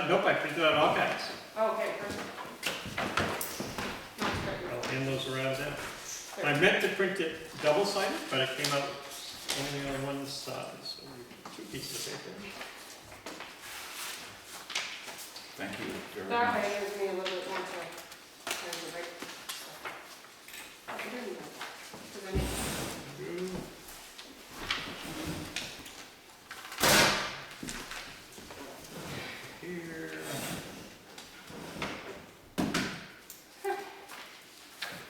nope, I printed out all kinds. Oh, okay, perfect. Not good. I'll hand those around now. I meant to print it double-sided, but it came out only on one side, so two pieces of paper. Thank you very That much. way it gives me a little bit more to, kind of break. I didn't know. 'Cause I need- Here.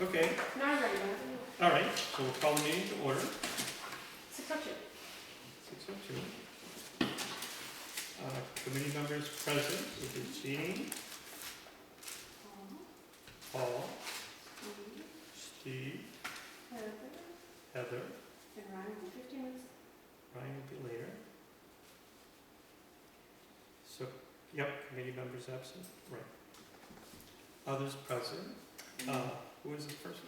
Okay, Now I'm ready, man. all right, so we'll call the meeting to order, 6:02. 6:02. Committee members present, it is Jean, Paul, Steve, Heather, And Ryan, in 15 minutes. Ryan will be later. So, yep, committee members absent, right. Others present, who is this person?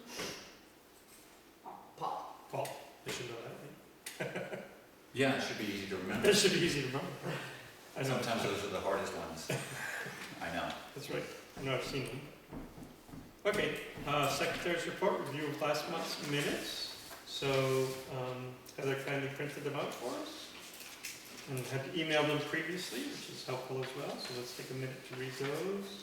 Paul. Paul, they should know that, right? Yeah, it should be easy to remember. That should be easy to remember. I know. Sometimes those are the hardest ones. I know. That's right, I know I've seen them. Okay, secretary's report, review of last month's minutes. So, Heather kindly printed them out for us. And had emailed them previously, which is helpful as well, so let's take a minute to read those.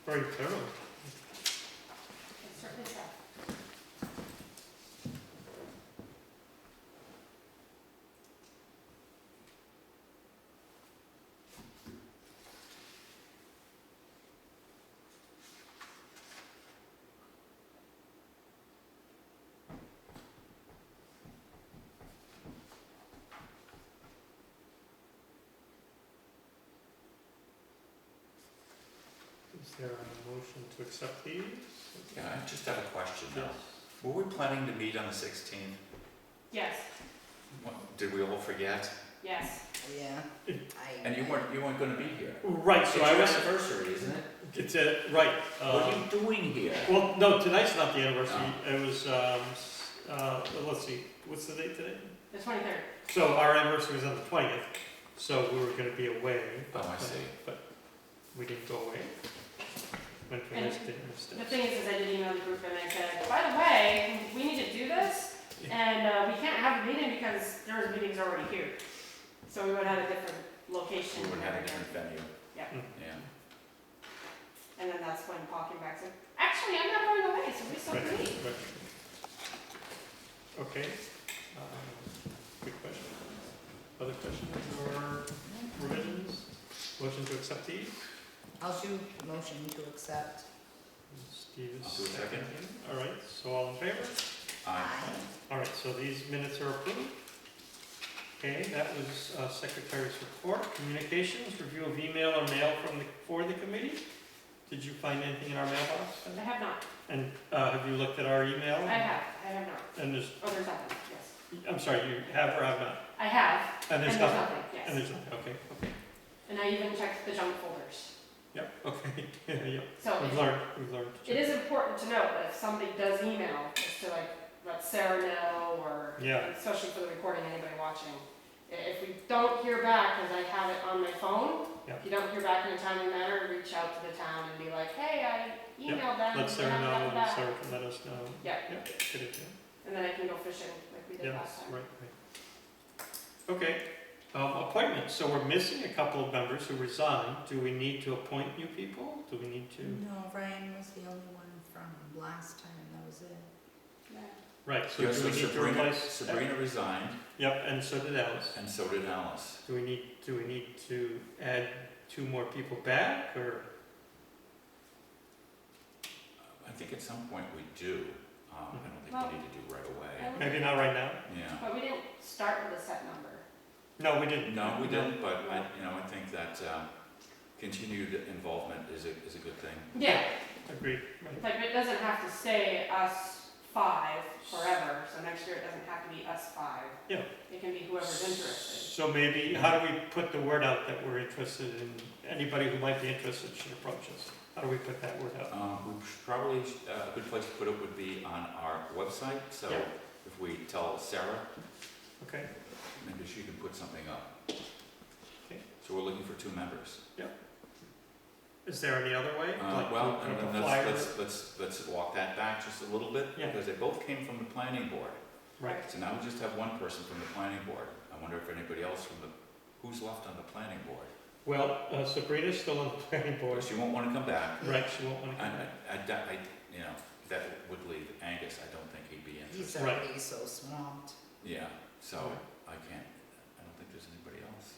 Very thorough. It's certainly so. Is there a motion to accept these? Yeah, I just have a question Yes. now. Were we planning to meet on the 16th? Yes, Did we all forget? yes. Yeah. And you weren't gonna be here. Right, It's so your I was, anniversary, isn't it? it's a, right. What are you doing here? Well, no, tonight's not the anniversary, it was, let's see, what's the date today? The 23rd. So our anniversary was on the 20th, so we were gonna be away. Oh, I see. But we didn't go away. Went for And this, didn't miss The it. thing is I did email the group and I said, by the way, we need to do this, and we can't have a meeting because there's meetings already here. So we would have a different location. We would and have a everything. different venue. Yeah. Yeah. And then that's when Paul came back and said, actually, I'm not going away, so we still Right, meet. right. Okay, good question. Other questions or revisions? Motion to accept these? I'll do motion to accept. Steve is I'll do a second. seconding. All right, so all in favor? Aye. All right, so these minutes are approved. Okay, that was Secretary's report. Communications, review of email or mail for the committee. Did you find anything in our mailbox? I have not. And have you looked at our email? I have not. And there's, Oh, there's nothing, yes. I'm sorry, you have or have not? I have, And and there's there's nothing? nothing, yes. And there's nothing, okay, okay. And I even checked the junk folders. Yep, okay, yep. So We've learned. it is important to note that if somebody does email, just to like let Sarah know, or Yeah. especially for the recording, anybody watching. If we don't hear back, because I have it on my phone, Yeah. if you don't hear back in a timely manner, reach out to the town and be like, hey, I emailed them. Let Sarah da, da, know, da, and da. Sarah can let us know. Yeah. Yep, good idea. and then I can go fishing like we did Yes, last time. right, right. Okay, appointments, so we're missing a couple of members who resigned. Do we need to appoint new people? Do we need to? No, Ryan was the only one from last time, that was it. Yeah. Right, so Yes, do we so need to Sabrina, replace? Sabrina resigned, Yep, and so did Alice. and so did Alice. Do we need to add 2 more people back, or? I think at some point we do. I don't think Well, we need to do right away. Maybe not right now? Yeah. But we didn't start with a set number. No, we didn't. No, we didn't, but I think that continued involvement is a good thing. Yeah. Agreed, right. Like, it doesn't have to stay us 5 forever, so next year it doesn't have to be us 5. Yeah. It can be whoever's interested. So maybe, how do we put the word out that we're interested in, anybody who might be interested should approach us? How do we put that word out? We should probably, a good place to put it would be on our website, so Yeah. if we tell Sarah, Okay, maybe she can put something up. Okay. So we're looking for 2 members. is there any other way? Like, Well, put and up a then flyer? let's walk that back just a little bit, Yeah. because they both came from the planning board. Right, So now we just have one person from the planning board. I wonder if anybody else who's left on the planning board? well, Sabrina's still on the planning board. She won't wanna come back. Right, she won't want to And come back. that would leave Angus, I don't think he'd be He's interested. Right. already so swamped. Yeah, so I don't think there's anybody else.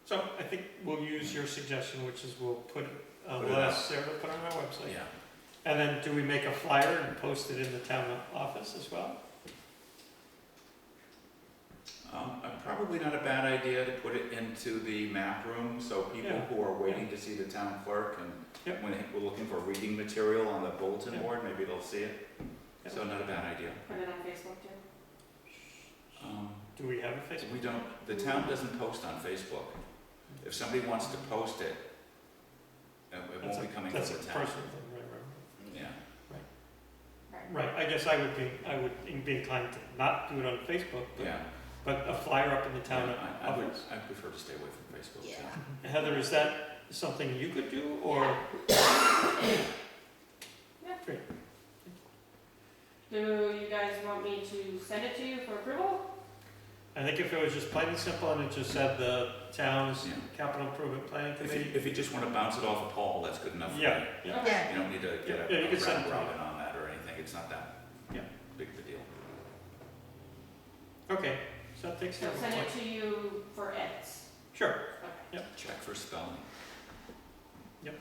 So I think we'll use your suggestion, which is we'll put, Put it we'll out. ask Sarah to put it on our website. Yeah, And then do we make a flyer and post it in the town office as well? probably not a bad idea to put it into the map room, so people Yeah. who are waiting to see the town clerk and Yep. when we're looking for reading material on the bulletin Yeah. board, maybe they'll see it. Yep. So not a bad idea. Put it on Facebook too. Do we have a Facebook? We don't, the town doesn't post on Facebook. If somebody wants to post it, it That's won't a- be coming from That's a the town. personal thing, right. Yeah, Right, I guess I would be inclined to not do it on Facebook, yeah. but a flyer up in the town Yeah, I would, office. I prefer to stay away from Facebook. too. Yeah. Heather, is that something you could do, or? Yeah. Great. Do you guys want me to send it to you for approval? I think if it was just plain and simple and it just said the town's Yeah. capital improvement planning committee. If you just want to bounce it off of Paul, that's good enough for me. Yeah, yeah, Okay. Yeah, You don't need to get Yeah, you a can send round it to me. robin on that or anything, it's not that Yeah. big of a deal. okay, so that takes care So of send it. it to you for edits. Sure, Okay. Check for spelling. Yep.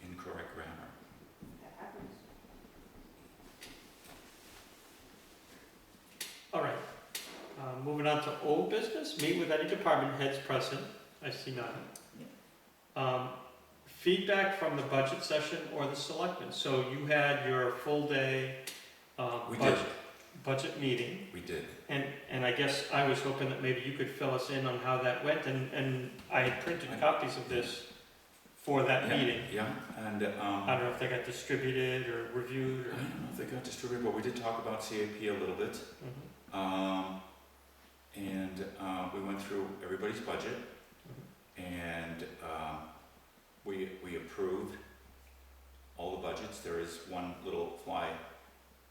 Incorrect grammar. That happens. all right. Moving on to old business, meet with any department heads present, I see none. Feedback from the budget session or the selectmen, so you had your full day, We did, budget meeting, we did. and I guess I was hoping that maybe you could fill us in on how that went, and I had printed copies of this for that Yeah, meeting. Yeah, and, I don't know if they got distributed or reviewed I or. don't know if they got distributed, but we did talk about CAP a little bit. Mhm. We went through everybody's budget, and we approved all the budgets. There is one little fly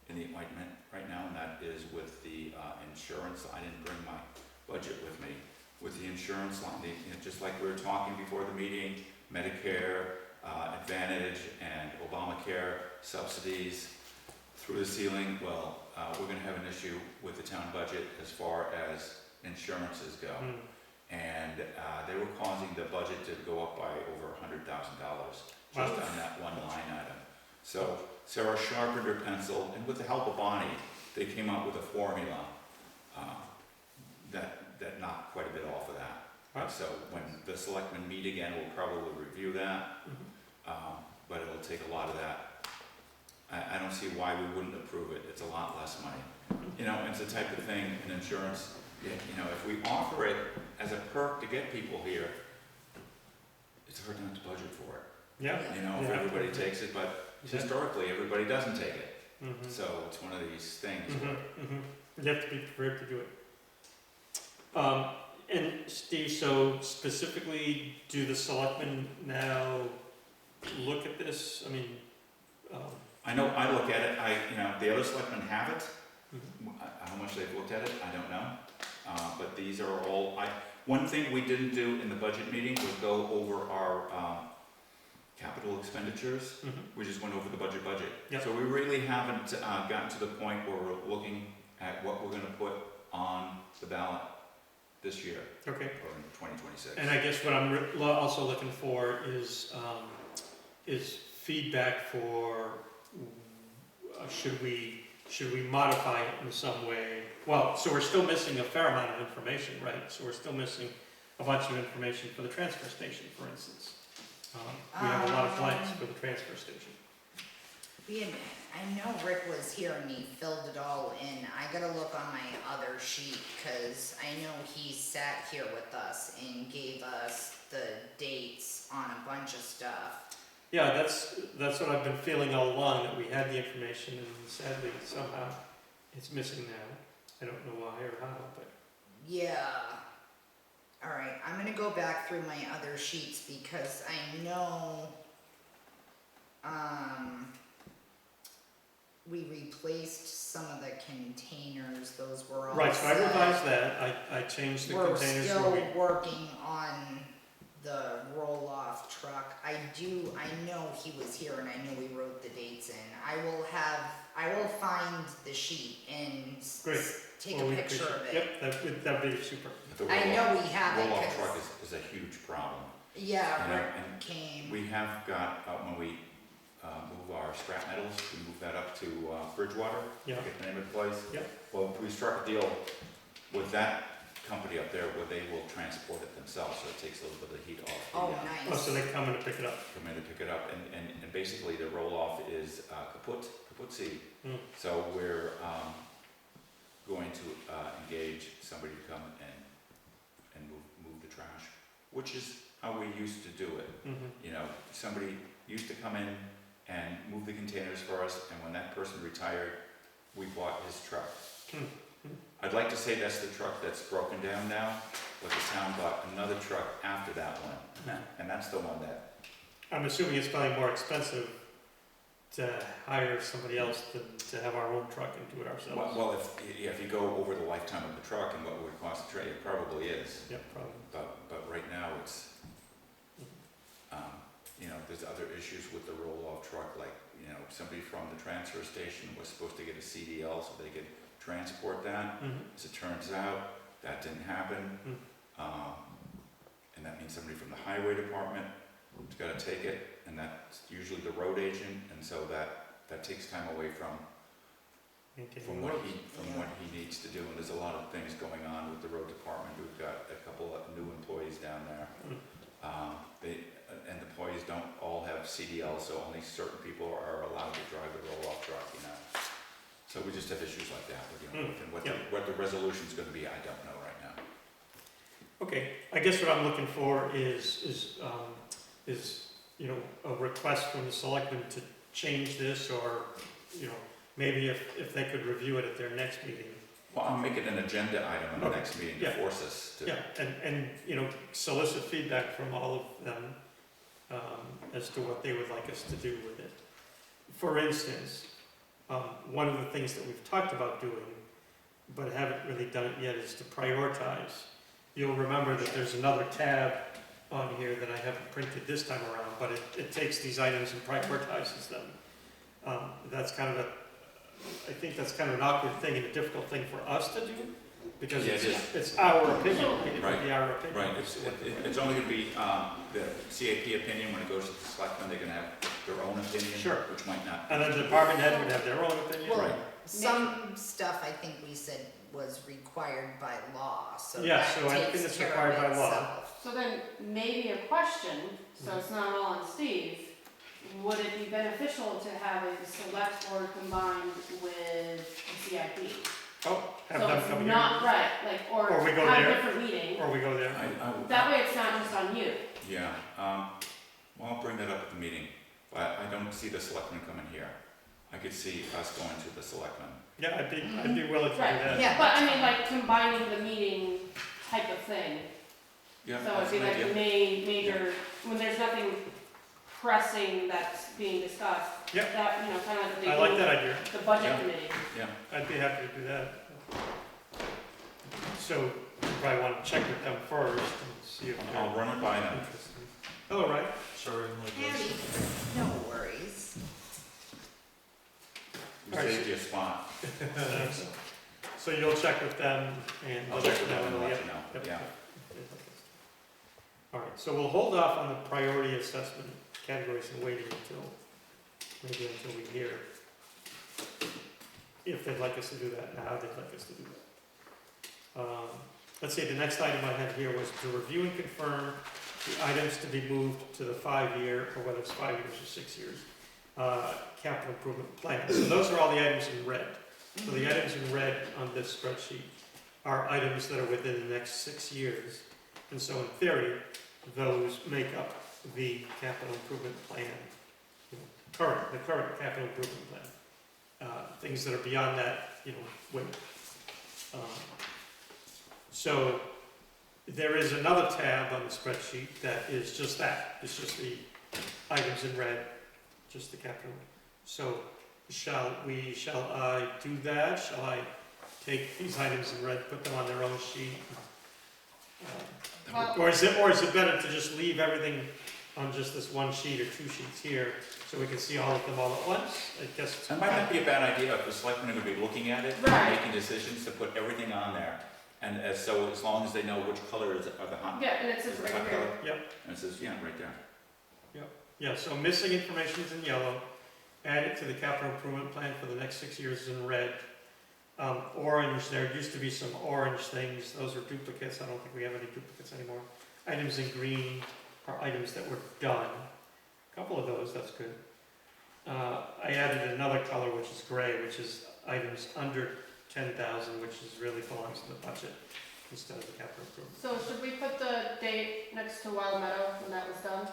in the ointment right now, and that is with the insurance. I didn't bring my budget with me. With the insurance line, just like we were talking before the meeting, Medicare, Advantage, and Obamacare subsidies through the ceiling. Well, we're gonna have an issue with the town budget as far as insurances go. Mm. And they were causing the budget to go up by over $100,000 just Wow. on that one line item. So Sarah sharpened her pencil, and with the help of Bonnie, they came up with a formula that knocked quite a bit off of that. Wow. So when the selectmen meet again, we'll probably review that, Mhm. but it'll take a lot of that. I don't see why we wouldn't approve it. It's a lot less money. It's the type of thing in insurance, if we offer it as a perk to get people here, it's hard not to budget for it. Yeah. If Yeah. everybody takes it, but Exactly. historically, everybody doesn't take it. Mhm. So it's one of these things Mhm, where, mhm. You have to be prepared to do it. And Steve, so specifically, do the selectmen now look at this? I mean, I know, I look at it, the other selectmen have it, How much they've looked at it, I don't know. But these are all, one thing we didn't do in the budget meeting was go over our capital expenditures. We just went over the budget. Yep. So we really haven't gotten to the point where we're looking at what we're gonna put on the ballot this year Okay. or in 2026. And I guess what I'm also looking for is feedback for, should we modify it in some way? Well, so we're still missing a fair amount of information, right? So we're still missing a bunch of information for the transfer station, for instance. We have a lot of blanks for the transfer station. I know Rick was here and he filled it all in. I gotta look on my other sheet, cause I know he sat here with us and gave us the dates on a bunch of stuff. Yeah, that's what I've been feeling all along, that we had the information and sadly somehow it's missing now. I don't know why or how, but. Yeah. Alright, I'm gonna go back through my other sheets because I know, we replaced some of the containers, those were all Right, so I set. revised that, I changed the We're containers still where we. working on the roll-off truck. I know he was here and I know we wrote the dates in. I will find the sheet and Great. take Well, a we picture of appreciate- it. Yep, that'd be super. The I know we have it, roll-off 'cause- truck is a huge problem. Yeah, You know, Rick and came. We have got, when we move our scrap metals, we move that up to Bridgewater, Yeah, get the name of the place. Yep. Well, we struck a deal with that company up there where they will transport it themselves, so it takes a little bit of the heat off. Oh, oh, so nice. they come in to pick it up. Come in to pick it up, and basically the roll-off is kaput seed. Hmm. So we're going to engage somebody to come and move the trash, which is how we used to do it. Mhm. You know, somebody used to come in and move the containers for us, and when that person retired, we bought his truck. Hmm. I'd like to say that's the truck that's broken down now, but the town bought another truck after that one, and that's the one that, I'm assuming it's probably more expensive to hire somebody else than to have our own truck and do it ourselves. well, if you go over the lifetime of the truck and what it would cost to trade, it probably is. Yep, probably. But right now, it's, you know, there's other issues with the roll-off truck, like, you know, somebody from the transfer station was supposed to get a CDL so they could transport that. Mhm. As it turns out, that didn't happen. Mm. And that means somebody from the highway department has gotta take it, and that's usually the road agent, and so that takes time away from Maintaining what roads. he needs to do, and there's a lot of things going on with the road department. We've got a couple of new employees down there. And the employees don't all have CDL, so only certain people are allowed to drive the roll-off truck, you know. So we just have issues like that we're dealing with, and what the resolution's gonna be, I don't know right now. Okay, I guess what I'm looking for is, you know, a request from the selectmen to change this, or, you know, maybe if they could review it at their next meeting. Well, I'll make it an agenda item in the Okay. next meeting to Yeah. force us to. Yeah, and, you know, solicit feedback from all of them, as to what they would like us to do with it. For instance, one of the things that we've talked about doing, but haven't really done it yet, is to prioritize. You'll remember that there's another tab on here that I haven't printed this time around, but it takes these items and prioritizes them. That's kind of I think that's kind of an awkward thing and a difficult thing for us to do, because Yeah, it is. it's our opinion, it Right, would be our opinion. Right, it's only gonna be, the CAP opinion, when it goes to the selectmen, they're gonna have their own opinion. Sure. Which might not. And then the department head would have their own opinion. Well, Right. some stuff I think we said was required by law, so Yeah, that so anything takes that's care required of by law. itself. So then, maybe a question, so it's not all on Steve, would it be beneficial to have a select board combined with the CIP? Oh, have So them it's come here, not right, like, or Or we go have there. a different meeting, or we go there. that way it's not just on you. Yeah, well, I'll bring that up at the meeting, but I don't see the selectmen coming here. I could see us going to the selectmen. Yeah, I'd be willing to do Right. that. Yeah. But I mean, like, combining the meeting type of thing, Yeah, so that's it'd be an like idea. the major, when there's nothing pressing that's being discussed. Yep. That, you know, kind of like they I like do that idea. the budget Yeah. committee. I'd be happy to do that. So you probably want to check with them first and see if I'll they're run it by them. interested. All right. Sorry, Howdy, no worries. We saved you a spot. So you'll check with them and. I'll check with them and let Yep. you know, Yep. yeah. All right, so we'll hold off on the priority assessment categories and waiting maybe until we hear if they'd like us to do that, and how they'd like us to do that. Let's see, the next item I had here was to review and confirm the items to be moved to the 5-year, or whether it's 5 years or 6 years, capital improvement plan. So those are all the items in red. So the items in red on this spreadsheet are items that are within the next 6 years. And so in theory, those make up the capital improvement plan, the current capital improvement plan. Things that are beyond that, wait. So there is another tab on the spreadsheet that is just that. It's just the items in red, just the capital. So shall I do that? Shall I take these items in red, put them on their own sheet? Or is it better to just leave everything on just this one sheet or 2 sheets here, so we can see all of them all at once? I guess. It might not be a bad idea if the selectmen are gonna be looking at it, Right. making decisions to put everything on there. And so as long as they know which color are the hot, Yeah, and it is says the right hot here. color. Yep. And it says, yeah, right there. Yeah, so missing information is in yellow, add it to the capital improvement plan for the next 6 years is in red. Orange, there used to be some orange things, those are duplicates, I don't think we have any duplicates anymore. Items in green are items that were done, a couple of those, that's good. I added another color, which is gray, which is items under 10,000, which is really belongs to the budget instead of the capital improvement. So should we put the date next to Wild Meadow when that was done?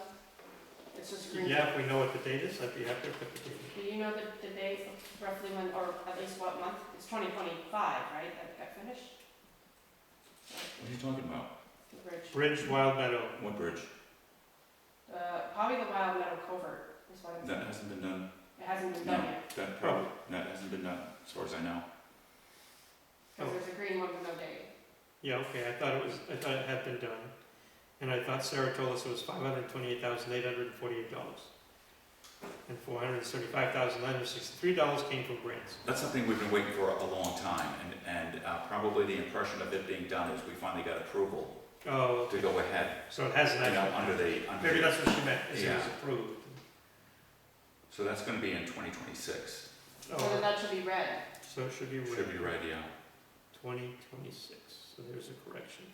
It's just green. Yeah, if we know what the date is, I'd be happy to put the date. Do you know the date of roughly when, or at least what month? It's 2025, right, that got finished? What are you talking about? The bridge. Bridge, Wild Meadow, What bridge? Probably the Wild Meadow Culvert is what I'm, That hasn't been done. it hasn't been No, done yet. that hasn't been done, as far as I know. Because there's a green one with no date. yeah, okay, I thought it had been done. And I thought Sarah told us it was $528,848. And $475,963 came from grants. That's something we've been waiting for a long time, and probably the impression of it being done is we finally got approval Oh, to go ahead, so it hasn't you know, actually, under maybe the, that's what she meant, is it was Yeah. approved. so that's gonna be in 2026. So then Oh, that should be red. so it should be Should be red, right, yeah. 2026, so there's a correction.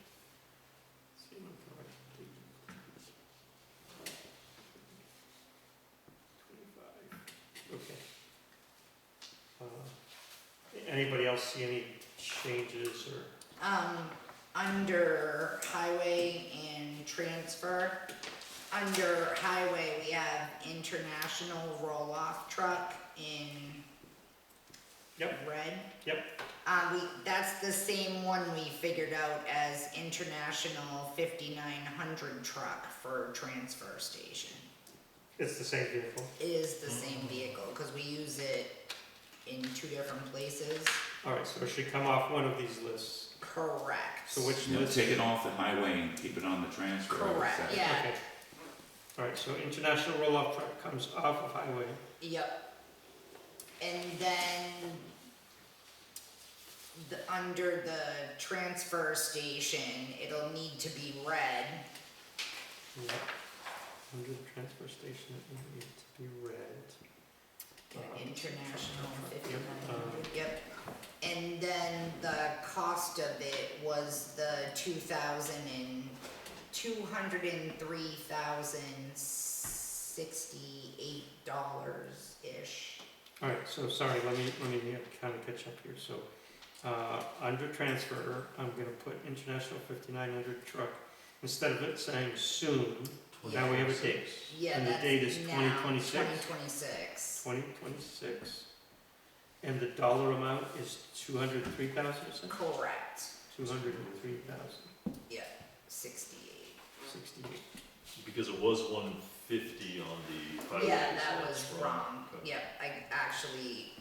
Let's see, I'm correct. 25, okay. Anybody else see any changes or? Under highway and transfer, under highway, we have international roll-off truck in Yep. red. Yep. That's the same one we figured out as international 5900 truck for transfer station. It's the same vehicle. It is the same vehicle, cause we use it in 2 different places. All right, so it should come off one of these lists. Correct. So which You know, list? take it off the highway and keep it on the transfer, I would Correct, say. yeah. Okay. All right, so international roll-off truck comes off of highway. Yep. And then under the transfer station, it'll need to be red. Yep. Under the transfer station, it needs to be red. International Yep. 5900, yep. And then the cost of it was the $203,068-ish. All right, so sorry, let me kind of catch up here. So, under transfer, I'm gonna put international 5900 truck, instead of it saying soon, now we have a date. Yeah, And the that's date is now 2026? 2026. 2026. And the dollar amount is 203,000, you said? Correct. 203,000, Yeah, 68. 68. Because it was 150 50 on the highway. Yeah, so that that's was wrong. Okay. Yep, I actually.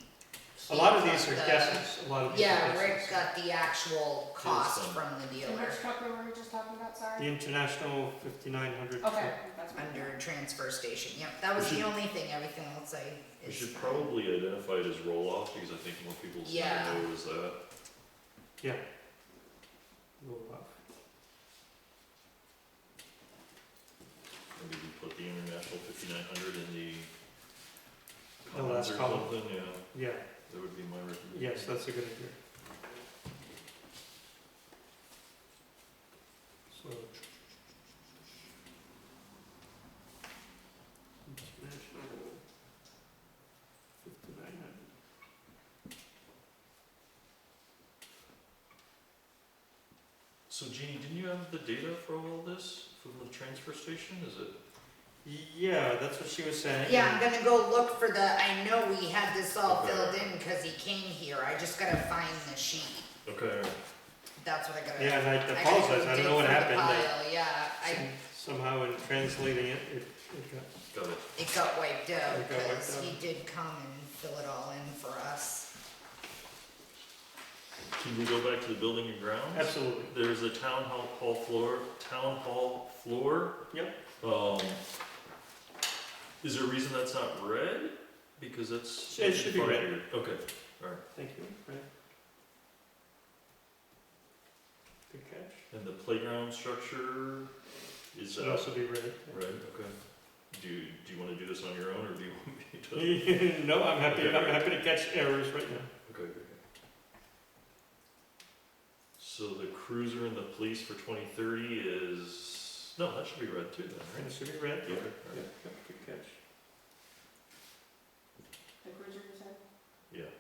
A lot of he these are got the- guesses, a lot of these are Yeah, guesses. Rick got the actual cost some- from the And dealer which truck were we just talking about, The sorry? International 5900. Okay, that's what. under transfer station. Yep, that was We the should- only thing. Everything else I We is should fine. probably identify it as roll-off, because I think more people Yeah. know is that. Roll off. Maybe we put the International 5900 in the The comments last or column. something, yeah, Yeah, that would be my recommendation. yes, that's a good idea. So. International 5900. So Jeannie, didn't you have the data for all this from the transfer station, is it? Yeah, that's what she was saying. Yeah, I'm gonna go look for the. I know we had this all Okay. filled in because he came here. I just gotta find the sheet. Okay, That's what I gotta. Yeah, and I gotta apologize, I don't dig know what through the happened. pile. Yeah, Somehow in translating it, it got, got it. it got wiped out It got wiped because out. he did come and fill it all in for us. Can we go back to the building and grounds? absolutely. There's a town hall floor. Yep. Is there a reason that's not red? Because that's. It should be red. Okay, Thank you, right. Good catch. and the playground structure is Should that also be red. red? Okay. Do you wanna do this on your own, or do you want me to? No, I'm happy Okay. to catch errors right now. Okay, okay. So the cruiser and the police for 2030 is, no, that should be red too then, And right? it should be red, yeah. Okay, Yeah, alright. yeah, good catch. The cruiser you said? Yeah.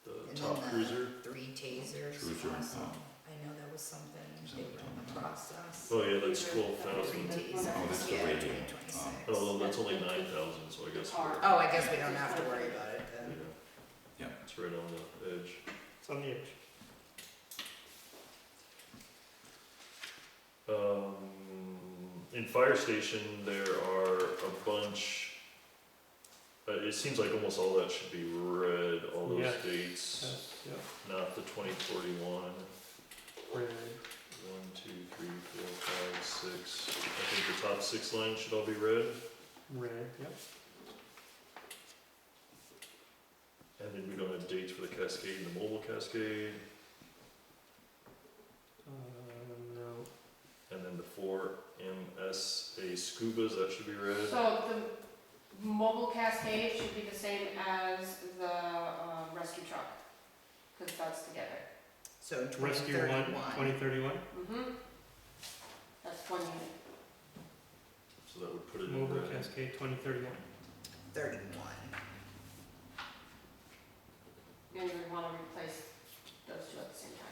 The And top then the cruiser. 3 tasers. Cruiser, Awesome. I know that was something they were in the process. Oh yeah, that's Cruiser. 12,000. 3 Oh, tasers. that's the Yeah, radio. 2026. Oh, that's only 9,000, so I guess. Car. Oh, I guess we don't have to worry about it Yeah. then. Yeah. It's right on the edge. It's on the edge. In fire station, there are a bunch, it seems like almost all that should be red, all those Yes. dates, Yes, yeah, not the 2041. red. 1, 2, 3, 4, 5, 6. I think the top 6 lines should all be red. Red, yep. And then we don't have dates for the Cascade and the mobile Cascade. No. And then the 4 MSA Scubas, that should be red. So the mobile Cascade should be the same as the rescue truck, because that's together. So Rescue 1, 2031. 2031, Mm-hmm. That's one unit. So that would put it in Mobile red. Cascade 2031. 31. And we want to replace those two at the same time.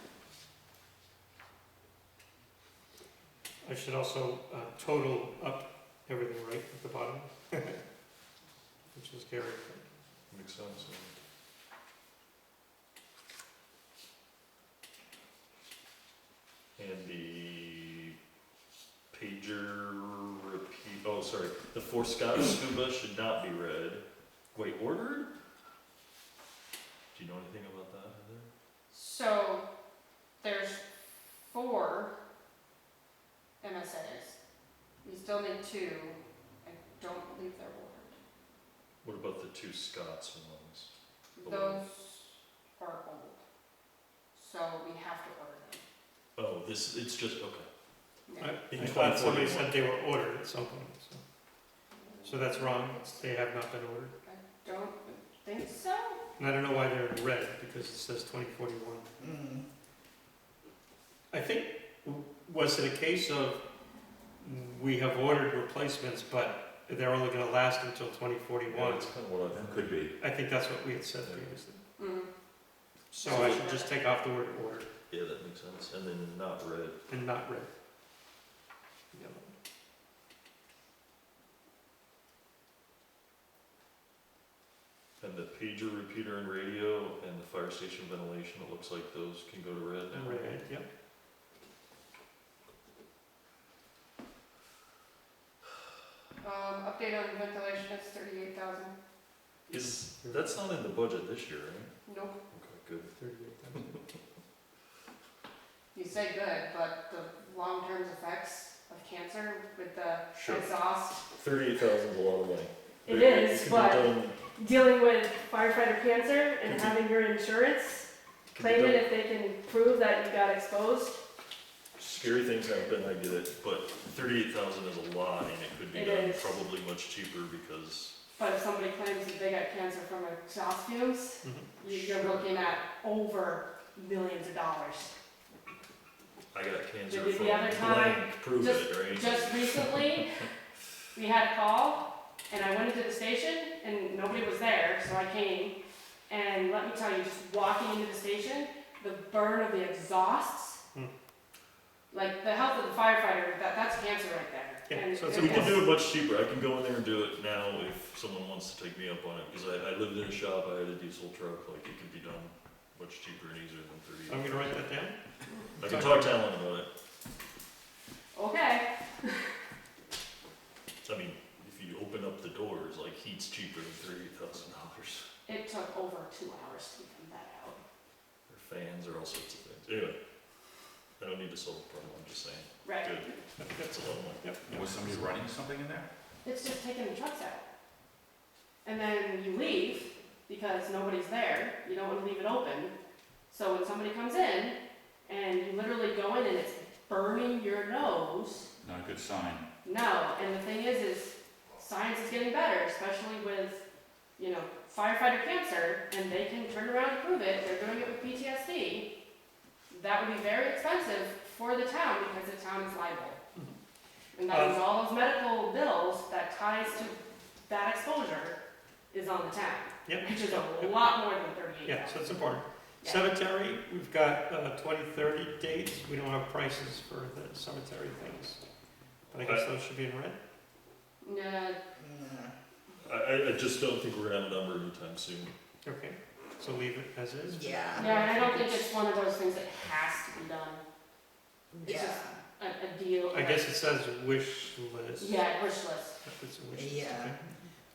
I should also total up everything right at the bottom, which is carried. Makes sense. And the pager repeat, oh, sorry, the Fort Scott Scuba should not be red. Wait, ordered? Do you know anything about that, Heather? So there's 4 MSAs. We still need 2. I don't believe they're ordered. What about the 2 Scots ones? Those are old. So we have to order them. Oh, it's just, okay. Yeah. In I thought somebody 2041. said they were ordered at some point, so that's wrong, they have not been ordered. I don't think so. And I don't know why they're in red, because it says 2041. Mm. I think, was it a case of, we have ordered replacements, but they're only gonna last until Yeah, 2041? that's kind of what I That think. could be. I think that's what we had said previously. Mm-hmm. So I should just take off the word ordered Yeah, that makes sense. And then not red. and not red. Yellow. And the pager repeater and radio and the fire station ventilation, it looks like those can go to red now. Red, yep. update on ventilation, it's 38,000. That's not in the budget this year, right? Nope. Okay, good. 38,000. You say good, but the long-term effects of cancer with the Sure. exhaust, 38,000 is a lot of money. it It is, could be but done- dealing with firefighter cancer and Could be- having your insurance could be claim it done. if they can prove that you got exposed, Scary things happen, I get it, but 38,000 is a lot, and it could be It done is. probably much cheaper because, but if somebody claims that they got cancer from exhaust fumes, you're looking at over millions of dollars. I got cancer The from other time, blank, prove just- it, right? Just recently, we had a call, and I went into the station, and nobody was there, so I came. And let me tell you, just walking into the station, the burn of the exhausts, like the health of the firefighter, that's cancer right there. Yeah, And so it's We can important. do it much cheaper, I can go in there and do it now if someone wants to take me up on it, because I lived in a shop, I had a diesel truck, like it could be done much cheaper and easier than 30. I'm gonna write that down. I can talk to Alan about it. Okay, I mean, if you open up the doors, like heat's cheaper than $38,000. it took over 2 hours to even that out. Or fans or all sorts of things. Anyway, I don't need to solve the problem, I'm just saying. Right, Good, that's a lot of money. Yep. Was somebody running something in there? it's just taking the trucks out. And then you leave, because nobody's there, you don't wanna leave it open. So when somebody comes in, and you literally go in and it's burning your nose, Not a good sign. no, and the thing is science is getting better, especially with, you know, firefighter cancer, and they can turn around and prove it, they're doing it with PTSD. That would be very expensive for the town, because the town is liable. And that means all those medical bills that ties to that exposure is on the town, Yep. which is a lot more than 38,000. Yeah, so it's important. Yeah. Cemetery, we've got 2030 dates. We don't have prices for the cemetery things. But I guess those should be in red. Yeah, I just don't think we're gonna have a number anytime soon. Okay, so leave it as is. Yeah. yeah, and I don't think it's one of those things that has to be done, It's Yeah, just a deal. I guess it says wish list. Yeah, wish list. If it's a wish list, Yeah. okay.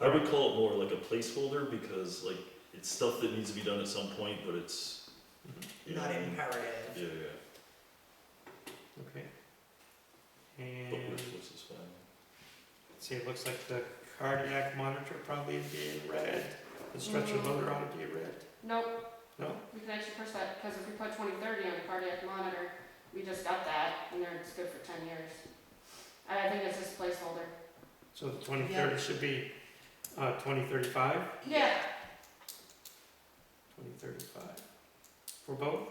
I would call it more like a placeholder because like it's stuff that needs to be done at some point, but it's, you not know, imperative. Yeah, Okay. but And wish list is fine. let's see, it looks like the cardiac monitor probably be in red. The stretcher loader ought to be red. Nope, No? we can actually push that, because if we put 2030 on the cardiac monitor, we just got that, and there it's good for 10 years. I think it's just placeholder. So the 2030 should be 2035? Yeah. 2035. For both?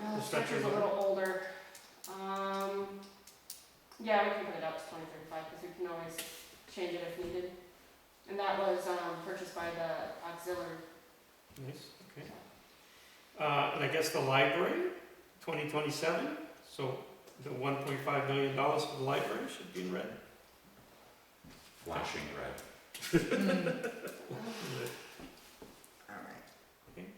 Yeah, The the stretcher stretcher's a loader? little older. Yeah, we can put it up to 2035, because we can always change it if needed. And that was, purchased by the auxiliary. Nice, okay. And I guess the library, 2027, so the $1.5 million for the library should be in red. Flashing red. Alright.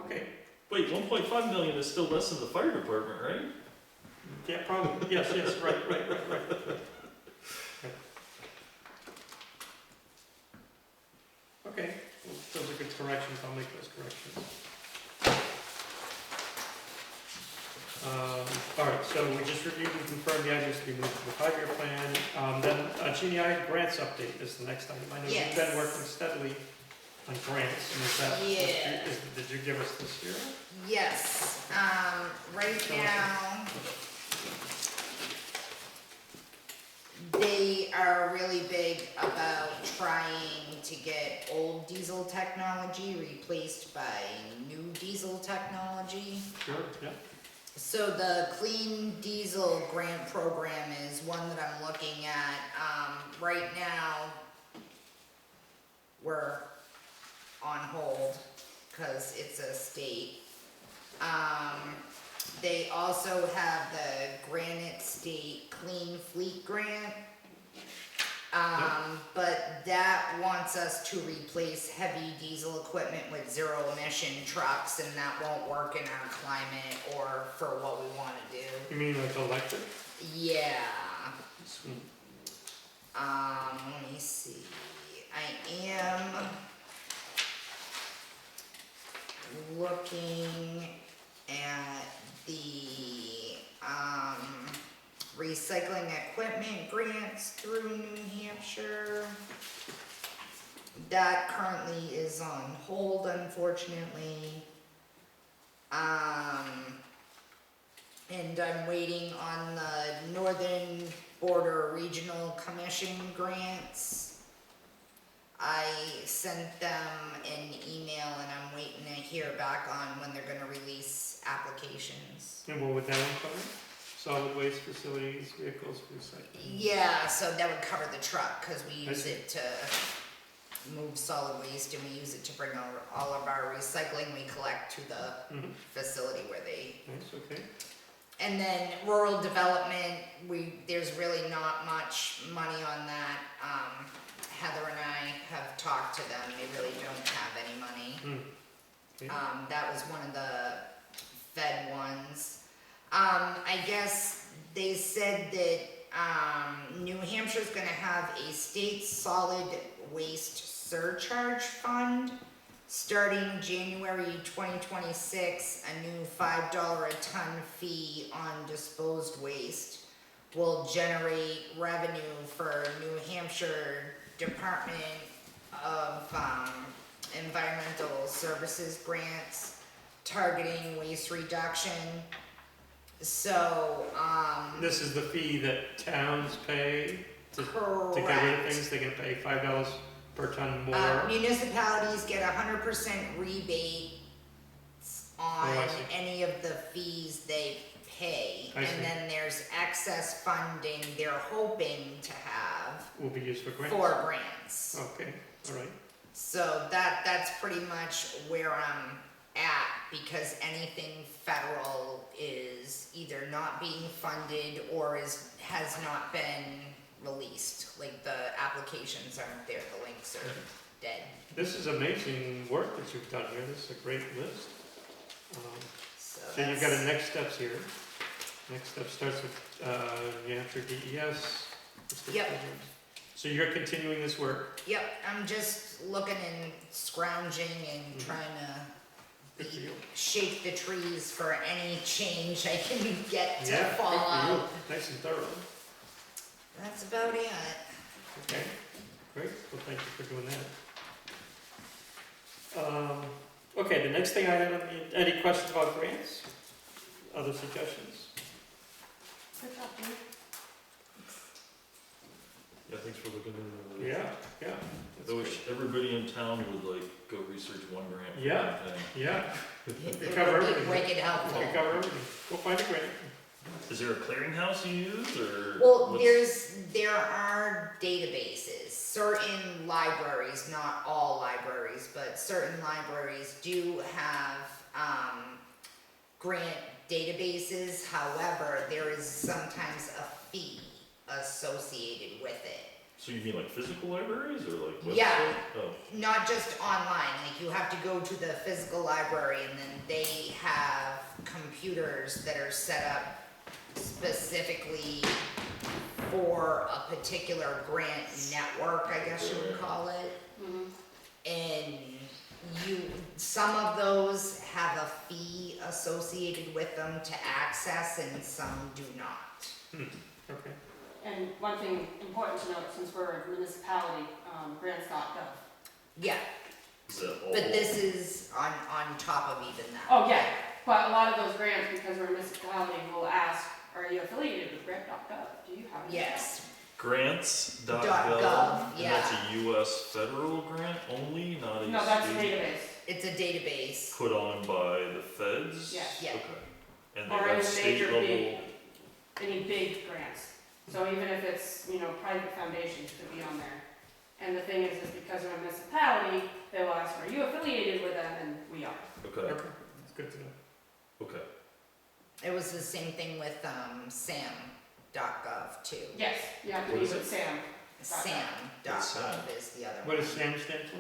Okay, Wait, 1.5 million is still less than the fire department, right? yeah, probably, yes, right. Okay, well, those are good corrections, I'll make those corrections. All right, so we just reviewed and confirmed the items to be moved to the 5-year plan. Then Jeannie, I grants update is the next item. I know you've been Yes. working steadily on grants, and is that, Yeah. did you give us this year? Yes, right now, they are really big about trying to get old diesel technology replaced by new diesel technology. Sure, yeah. So the Clean Diesel Grant Program is one that I'm looking at. Right now, we're on hold, cause it's a state. They also have the Granite State Clean Fleet Grant. But that wants us to replace heavy diesel equipment with zero emission trucks, and that won't work in our climate or for what we wanna do. You mean like electric? Yeah, Let me see, I am looking at the, recycling equipment grants through New Hampshire. That currently is on hold, unfortunately. And I'm waiting on the Northern Border Regional Commission grants. I sent them an email and I'm waiting to hear back on when they're gonna release applications. And what would that one cover? Solid waste facilities, vehicles, recycling? Yeah, so that would cover the truck, cause we I use see. it to move solid waste and we use it to bring all of our recycling we collect to the Mhm. facility where they. Nice, okay. And then rural development, there's really not much money on that. Heather and I have talked to them, they really don't have any money. Okay. That was one of the Fed ones. I guess they said that, New Hampshire's gonna have a state solid waste surcharge fund. Starting January 2026, a new $5 a ton fee on disposed waste will generate revenue for New Hampshire Department of Environmental Services grants targeting waste reduction. So, This is the fee that towns pay to get rid of correct. things, they can pay $5 per ton more. Municipalities get 100% rebates on Oh, I see. any of the fees they pay. I see. And then there's excess funding they're hoping to have Will be used for grants. for grants. Okay, all right. So that's pretty much where I'm at, because anything federal is either not being funded or has not been released. Like the applications aren't there, the links are dead. This is amazing work that you've done here, this is a great list. So So you've got a that's- next steps here. Next step starts with, New Hampshire DES. Yep. So you're continuing this work, Yep, I'm just looking and scrounging and Mhm. trying to good for you. shake the trees for any change I can get to Yeah, fall good for you. out. Nice and thorough. That's about it. Okay, great, well, thank you for doing that. Okay, the next thing I had on the, any questions about grants? Other suggestions? Good job, Jim. Yeah, thanks for looking into it. Yeah, yeah. that's I wish great. everybody in town would like go research one grant. for Yeah. one thing. Yeah, It cover would be everything. wicked we helpful. can cover everything. Go find a grant. Is there a clearinghouse you use or? Well, what's- there are databases. Certain libraries, not all libraries, but certain libraries do have, grant databases. However, there is sometimes a fee associated with it. So you mean like physical libraries or like website? Yeah. Oh, Not just online, like you have to go to the physical library and then they have computers that are set up specifically for a particular grant network, I guess you would call it. Mhm. And some of those have a fee associated with them to access and some do not. Okay, And one thing important to note, since we're a municipality, grants.gov. Yeah, is that all? but this is on top of even that. Oh, yeah, but a lot of those grants, because we're a municipality, will ask, are you affiliated with grant.gov? Do you have? any? Yes, Grants.gov, .gov, and that's yeah. a US federal grant only, not a No, that's a state database. It's a database. put on by the feds? Yes. Yeah. Okay. And they Or have any state major level, big, any big grants. So even if it's, private foundations could be on there. And the thing is because we're a municipality, they will ask, are you affiliated with them? And we are. okay, okay, that's good to know. okay. It was the same thing with sam.gov too. Yes, you have to What be is with Sam. Sam.gov is the other What one. does SAM stand for?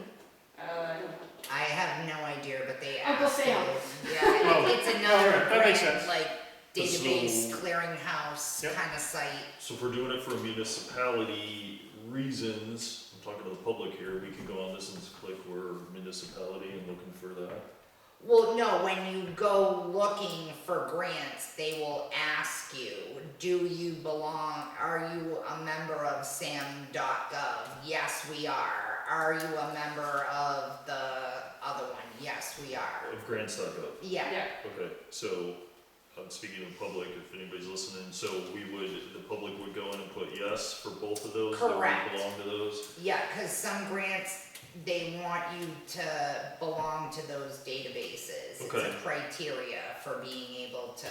I have no idea, but they Uncle asked. Sam. Yeah, Oh, it's another alright, that makes grant, sense. like database So- clearinghouse Yep. kind of site. So if we're doing it for a municipality, reasons, I'm talking to the public here, we can go on this and click we're municipality and looking for that. Well, no, when you go looking for grants, they will ask you, do you belong, are you a member of SAM.gov? Yes, we are. Are you a member of the other one? Yes, we are. Of grants.gov. Yeah, Yeah, Okay, so, speaking of public, if anybody's listening, so the public would go in and put yes for both of those? That Correct. we belong to those? yeah, cause some grants, they want you to belong to those databases. It's Okay. a criteria for being able to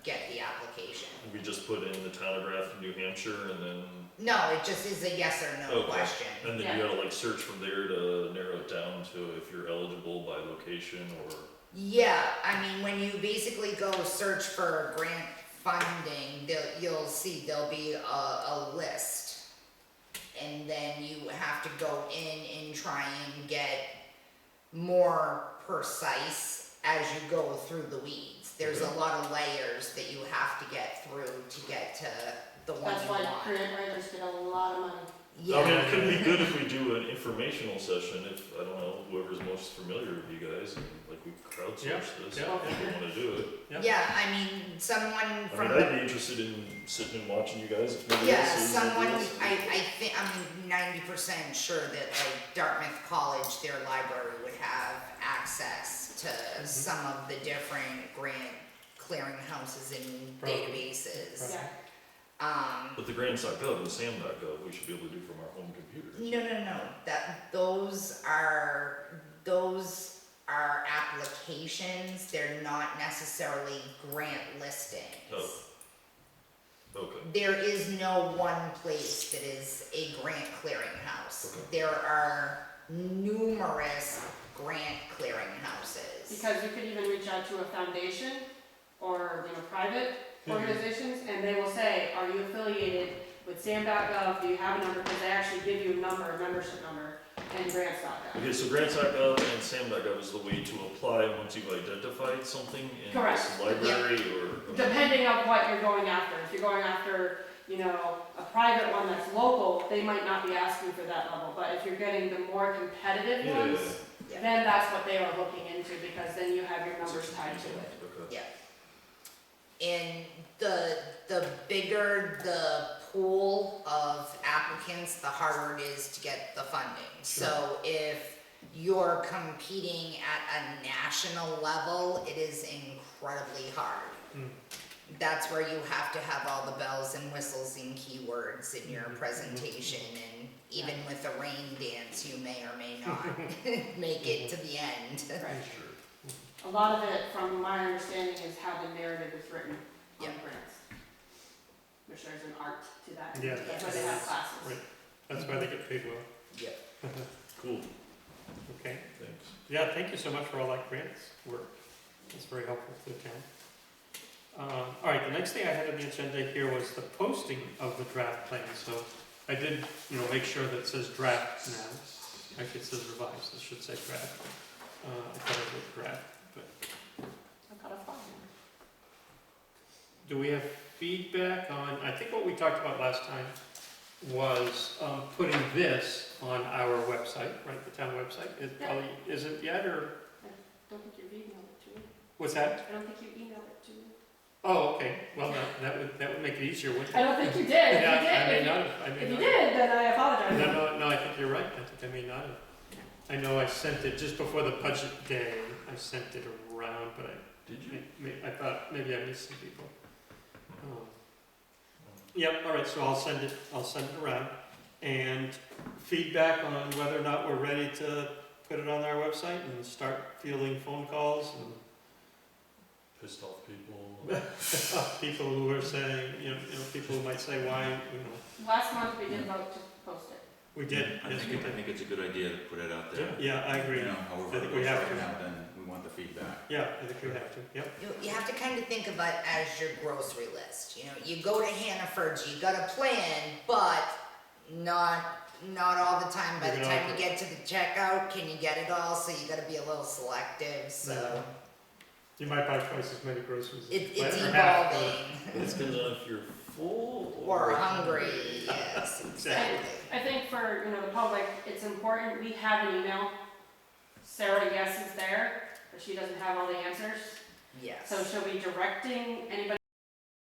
get the application. We just put in the town of Grafton, New Hampshire, and then, No, it just is a yes or no Okay. question. and then Yeah. you gotta like search from there to narrow it down to if you're eligible by location or, Yeah, I mean, when you basically go search for grant funding, you'll see there'll be a list. And then you have to go in and try and get more precise as you go through the weeds. There's a Okay. lot of layers that you have to get through to get to the one that's you why want. grant writers get a lot of money. I mean, Yeah, it could be good if we do an informational session, if, I don't know, whoever's most familiar with you guys, and like we crowdsource Yeah, this, yeah, if you wanna do it. Yep. yeah, I mean, someone I from mean, I'd be interested in sitting and watching you guys if nobody Yeah, else is. someone, I think, I'm 90% sure that like Dartmouth College, their library would have access to some of the different grant clearinghouses and Probably. databases. Yeah, But the grants.gov and SAM.gov, we should be able to do from our home computers. No, those are applications, they're not necessarily grant listings. Oh. Okay, There is no one place that is a grant clearinghouse. Okay. There are numerous grant clearinghouses. because you could even reach out to a foundation or, private Mhm. organizations, and they will say, are you affiliated with SAM.gov, do you have a number, because they actually give you a number, a membership number, and grants.gov. okay, so grants.gov and SAM.gov is the way to apply once you've identified something in Correct. this library or? Depending on what you're going after, if you're going after, a private one that's local, they might not be asking for that level, but if you're getting the more competitive Yeah, ones, Yeah. then that's what they are looking into, because then you have your numbers tied to it. Okay. And the bigger the pool of applicants, the harder it is to get the funding. So if you're competing at a national level, it is incredibly hard. Mm. That's where you have to have all the bells and whistles and keywords in your Mhm. presentation, and even with a rain dance, you may or may not make it to the end. Right. Sure. A lot of it, from my understanding, is how the narrative is written on Yeah. grants. Which there's an art to that. Yeah. That's why they have classes. Right. That's why they get paid well. Cool, Okay. thanks. Yeah, thank you so much for all that grants work. It's very helpful to the town. All right, the next thing I had on the agenda here was the posting of the draft plan. So I did, make sure that it says draft now. Actually, it says revised. It should say draft. I thought it was draft, but I've got a file. do we have feedback on, I think what we talked about last time was putting this on our website, right, the town website. It Yeah. probably isn't yet, or I don't think you've emailed it to me. what's that? I don't think you emailed it to me. Oh, okay, well, that would make it easier, wouldn't it? I don't think you did. If Yeah, you did, I may if you- not have, I may If you not. did, then I apologize. No, I think you're right, I think I may not have. I know I sent it just before the budget day, I sent it around, but Did you? I thought maybe I missed some people. Yep, all right, so I'll send it around. And feedback on whether or not we're ready to put it on our website and start fielding phone calls and Pissed off people? people who are saying, people who might say why, Last month, we did vote to post it. we did, I yes, we think, I did. think it's a good idea to put it out there. Yeah, I agree. However I it think we goes have right to. now, then we want the feedback. Yeah, I think we have to, yep. You have to kind of think of it as your grocery list. You go to Hannaford's, you got a plan, but not all the time. By the time you get to the checkout, can you get it all? So you got to be a little selective. So You might buy twice as many groceries. as It's or half, or- evolving. It's depends on if you're full Or hungry, yes, exactly. I think for, the public, it's important, we have an email. Sarah, yes, is there, but she doesn't have all the answers. Yes. So she'll be directing anybody